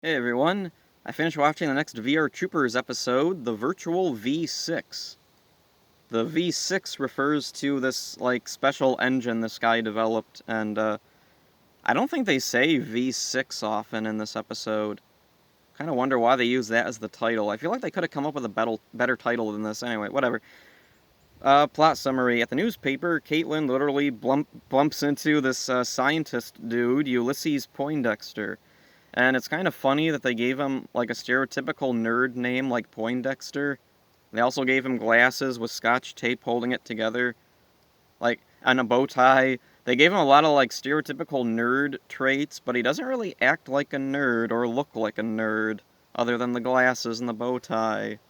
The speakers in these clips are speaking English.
Hey everyone, I finished watching the next VR Troopers episode, the virtual V-6. The V-6 refers to this, special engine this guy developed, and, I don't think they say V-6 often in this episode. Kinda wonder why they use that as the title. I feel like they could have come up with a better title than this. Anyway, whatever. Plot summary. At the newspaper, Caitlin literally bumps into this, scientist dude, Ulysses Poindexter. And it's kind of funny that they gave him, like, a stereotypical nerd name like Poindexter. They also gave him glasses with scotch tape holding it together, and a bow tie. They gave him a lot of, stereotypical nerd traits, but he doesn't really act like a nerd or look like a nerd, other than the glasses and the bow tie.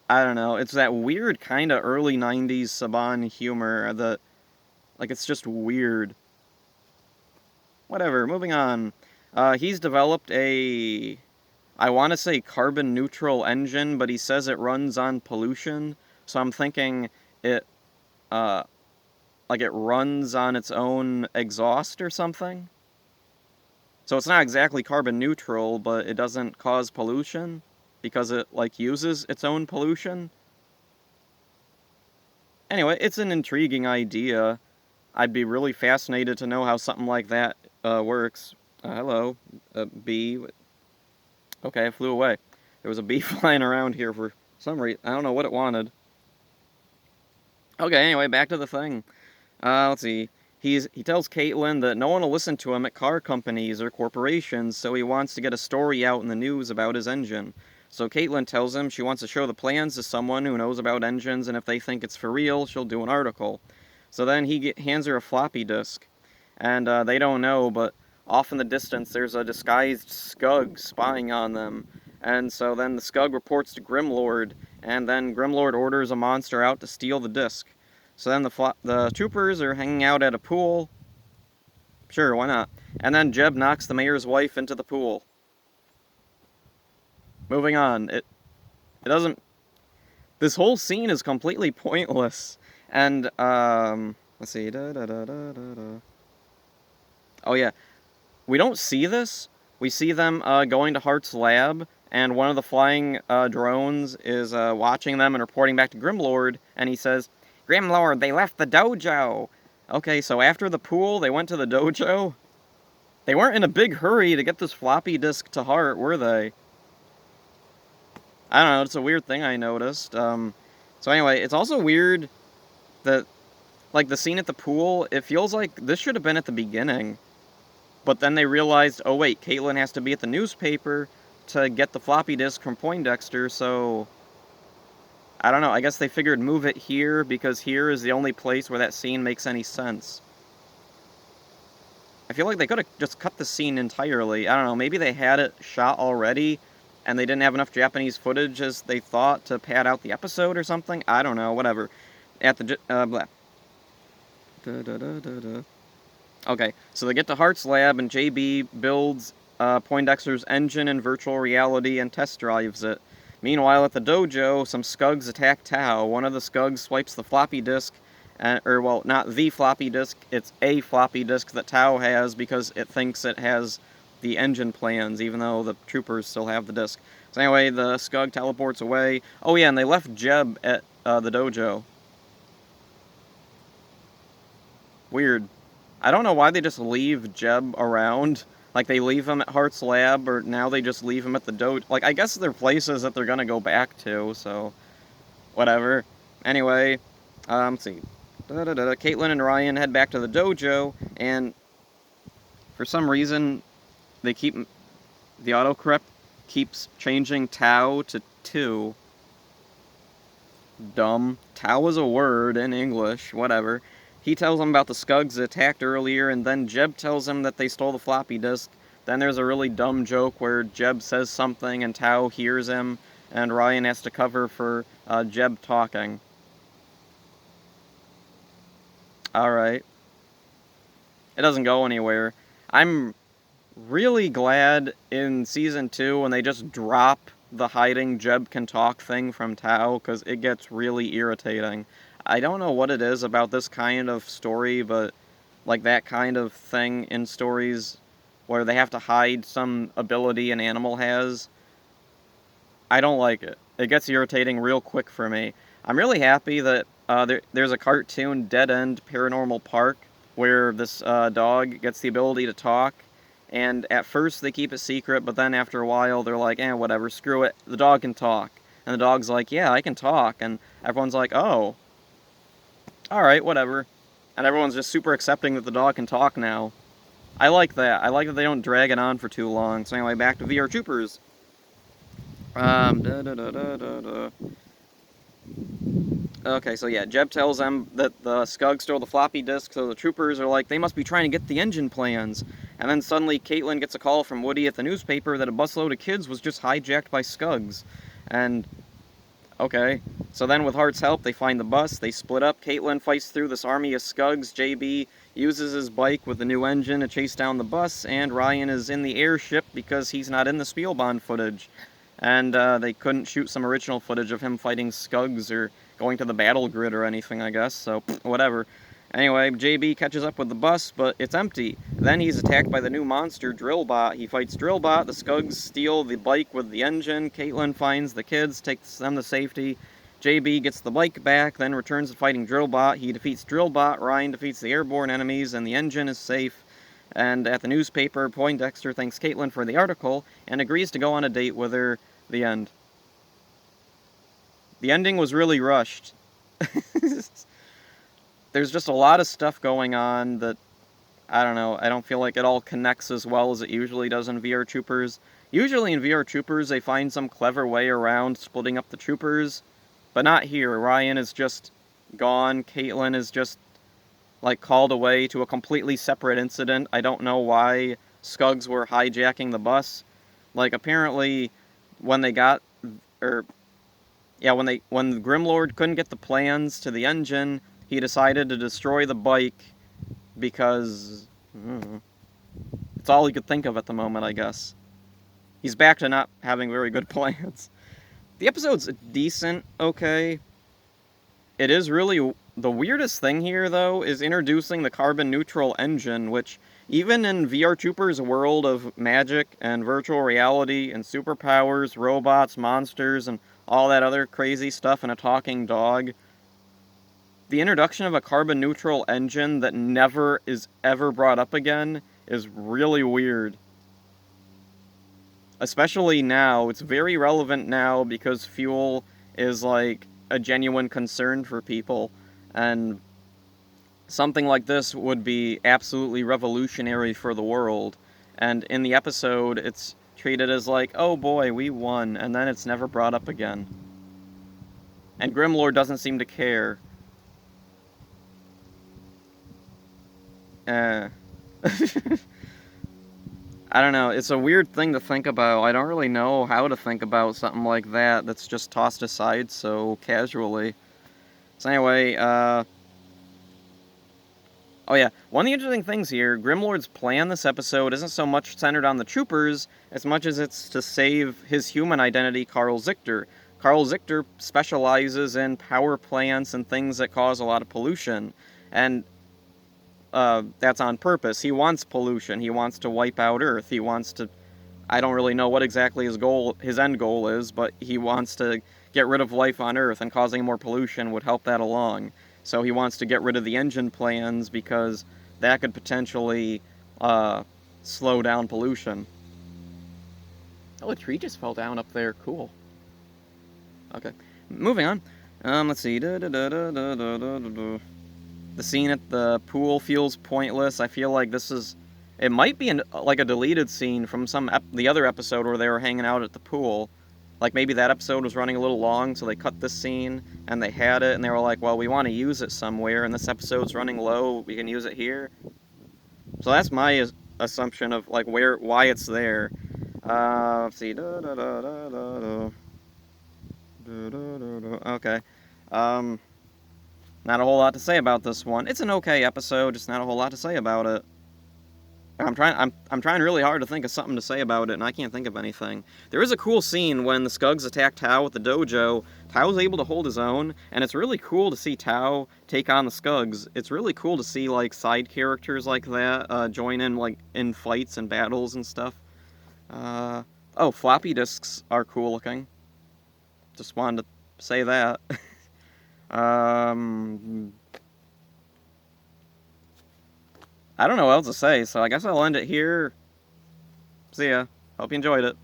I don't know, it's that weird kind of early 90s Saban humor that, it's just weird. Whatever, moving on. He's developed I want to say carbon neutral engine, but he says it runs on pollution. So I'm thinking it, uh, it runs on its own exhaust or something. So it's not exactly carbon neutral, but it doesn't cause pollution because it, uses its own pollution. Anyway, it's an intriguing idea. I'd be really fascinated to know how something like that, works. Hello, bee. Okay, it flew away. There was a bee flying around here for some reason. I don't know what it wanted. Okay, anyway, back to the thing. Let's see. He tells Caitlin that no one will listen to him at car companies or corporations, so he wants to get a story out in the news about his engine. So Caitlin tells him she wants to show the plans to someone who knows about engines, and if they think it's for real, she'll do an article. So then he hands her a floppy disk, and they don't know, but off in the distance there's a disguised Skug spying on them. And so then the Skug reports to Grimlord, and then Grimlord orders a monster out to steal the disc. So then the troopers are hanging out at a pool. Sure, why not? And then Jeb knocks the mayor's wife into the pool. Moving on. It doesn't. This whole scene is completely pointless. And let's see. Oh yeah, we don't see this. We see them going to Hart's lab, and one of the flying drones is watching them and reporting back to Grimlord, and he says, "Grimlord, they left the dojo." Okay, so after the pool, they went to the dojo? They weren't in a big hurry to get this floppy disk to Hart, were they? I don't know, it's a weird thing I noticed. So anyway, it's also weird that, the scene at the pool, it feels like this should have been at the beginning. But then they realized, oh wait, Caitlin has to be at the newspaper to get the floppy disk from Poindexter, so I don't know, I guess they figured move it here because here is the only place where that scene makes any sense. I feel like they could have just cut the scene entirely. I don't know, maybe they had it shot already and they didn't have enough Japanese footage as they thought to pad out the episode or something. I don't know, whatever. At the, blah. Okay, so they get to Hart's lab, and JB builds Poindexter's engine in virtual reality and test drives it. Meanwhile, at the dojo, some Skugs attack Tao. One of the Skugs swipes the floppy disk, not the floppy disk, it's a floppy disk that Tao has because it thinks it has the engine plans, even though the troopers still have the disk. So anyway, the Skug teleports away. Oh yeah, and they left Jeb at the dojo. Weird. I don't know why they just leave Jeb around. Like, they leave him at Hart's lab, or now they just leave him at the dojo. Like, I guess they're places that they're gonna go back to, so whatever. Anyway, let's see. Caitlin and Ryan head back to the dojo, and for some reason, they keep the autocorrect keeps changing Tao to 2. Dumb. Tao is a word in English, whatever. He tells him about the Skugs that attacked earlier, and then Jeb tells him that they stole the floppy disk. Then there's a really dumb joke where Jeb says something and Tao hears him, and Ryan has to cover for Jeb talking. Alright. It doesn't go anywhere. I'm really glad in Season 2 when they just drop the hiding Jeb can talk thing from Tao, because it gets really irritating. I don't know what it is about this kind of story, but, that kind of thing in stories, where they have to hide some ability an animal has. I don't like it. It gets irritating real quick for me. I'm really happy that there's a cartoon, Dead End Paranormal Park, where this dog gets the ability to talk. And at first they keep it secret, but then after a while they're like, whatever, screw it, the dog can talk. And the dog's like, yeah, I can talk. And everyone's like, oh, alright, whatever. And everyone's just super accepting that the dog can talk now. I like that. I like that they don't drag it on for too long. So anyway, back to VR Troopers. Da, da, da, da, da, da. Okay, so yeah, Jeb tells them that the Skug stole the floppy disk, so the troopers are like, they must be trying to get the engine plans. And then suddenly Caitlin gets a call from Woody at the newspaper that a busload of kids was just hijacked by Skugs. And, okay. So then with Hart's help, they find the bus, they split up, Caitlin fights through this army of Skugs, JB uses his bike with the new engine to chase down the bus, and Ryan is in the airship because he's not in the Spielbahn footage. And they couldn't shoot some original footage of him fighting Skugs or going to the battle grid or anything, I guess, so whatever. Anyway, JB catches up with the bus, but it's empty. Then he's attacked by the new monster, Drillbot. He fights Drillbot, the Skugs steal the bike with the engine, Caitlin finds the kids, takes them to safety. JB gets the bike back, then returns to fighting Drillbot. He defeats Drillbot, Ryan defeats the airborne enemies, and the engine is safe. And at the newspaper, Poindexter thanks Caitlin for the article, and agrees to go on a date with her. The end. The ending was really rushed. There's just a lot of stuff going on that, I don't know, I don't feel like it all connects as well as it usually does in VR Troopers. Usually in VR Troopers they find some clever way around splitting up the troopers, but not here. Ryan is just gone, Caitlin is just, like, called away to a completely separate incident. I don't know why Skugs were hijacking the bus. Like, apparently when they got, when the Grimlord couldn't get the plans to the engine, he decided to destroy the bike because it's all he could think of at the moment, I guess. He's back to not having very good plans. The episode's decent, okay. It is really, the weirdest thing here, though, is introducing the carbon-neutral engine, which, even in VR Troopers' world of magic and virtual reality and superpowers, robots, monsters, and all that other crazy stuff and a talking dog, the introduction of a carbon-neutral engine that never is ever brought up again is really weird. Especially now. It's very relevant now because fuel is, like, a genuine concern for people, and something like this would be absolutely revolutionary for the world. And in the episode, it's treated as like, oh boy, we won, and then it's never brought up again. And Grimlord doesn't seem to care. I don't know, it's a weird thing to think about. I don't really know how to think about something like that that's just tossed aside so casually. So anyway, oh yeah, one of the interesting things here, Grimlord's plan this episode isn't so much centered on the troopers, as much as it's to save his human identity, Carl Zichter. Carl Zichter specializes in power plants and things that cause a lot of pollution, and that's on purpose. He wants pollution, he wants to wipe out Earth, he wants to, I don't really know what exactly his end goal is, but he wants to get rid of life on Earth, and causing more pollution would help that along. So he wants to get rid of the engine plans because that could potentially slow down pollution. Oh, a tree just fell down up there. Cool. Okay, moving on. Let's see. The scene at the pool feels pointless. I feel like this is... It might be like a deleted scene from the other episode where they were hanging out at the pool. Like, maybe that episode was running a little long, so they cut this scene, and they had it, and they were like, well, we want to use it somewhere, and this episode's running low, we can use it here. So that's my assumption of, like, why it's there. Let's see. Okay. Not a whole lot to say about this one. It's an okay episode, just not a whole lot to say about it. I'm trying really hard to think of something to say about it, and I can't think of anything. There is a cool scene when the Skugs attack Tao with the dojo. Tao's able to hold his own, and it's really cool to see Tao take on the Skugs. It's really cool to see like side characters like that join in like in fights and battles and stuff. Oh, floppy disks are cool looking. Just wanted to say that. um, I don't know what else to say, so I guess I'll end it here. See ya. Hope you enjoyed it.